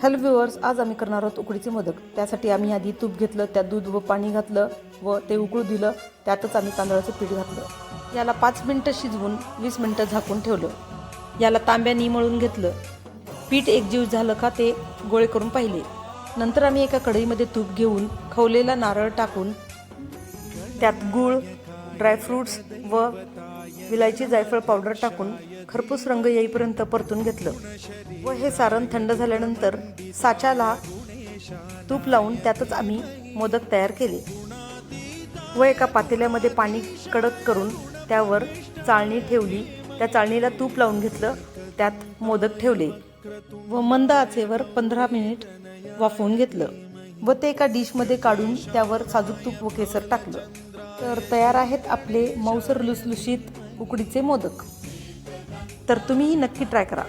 Hello viewers, आज आम्ही करणार आहोत उकडीचे मोदक। त्यासाठी आम्ही आधी तूप घेतलं, त्यात दूध व पाणी घातलं व ते उकळू दिलं। त्यातच आम्ही तांदळाचं पीठ घातलं। याला 5 मिनिटं शिजवून 20 मिनिटं झाकून ठेवलं। याला तांब्यानी मळून घेतलं। पीठ एकजीव झालं का ते गोळे करून पाहिले। नंतर आम्ही एका कढईमध्ये तूप घेऊन खवलेला नारळ टाकून त्यात गूळ, ड्रायफ्रूट्स व विलायची जायफळ पावडर टाकून खरपूस रंग येईपर्यंत परतून घेतलं व हे सारण थंड झाल्यानंतर साच्याला तूप लावून त्यातच आम्ही मोदक तयार केले व एका पातेल्यामध्ये पाणी कडक करून त्यावर चाळणी ठेवली। त्या चाळणीला तूप लावून घेतलं, त्यात मोदक ठेवले व मंद आचेवर 15 मिनिट वाफवून घेतलं व ते एका डिशमध्ये काढून त्यावर साजूक तूप व केसर टाकलं। तर तयार आहेत आपले मऊसर लुसलुशीत उकडीचे मोदक। तर तुम्हीही नक्की ट्राय करा।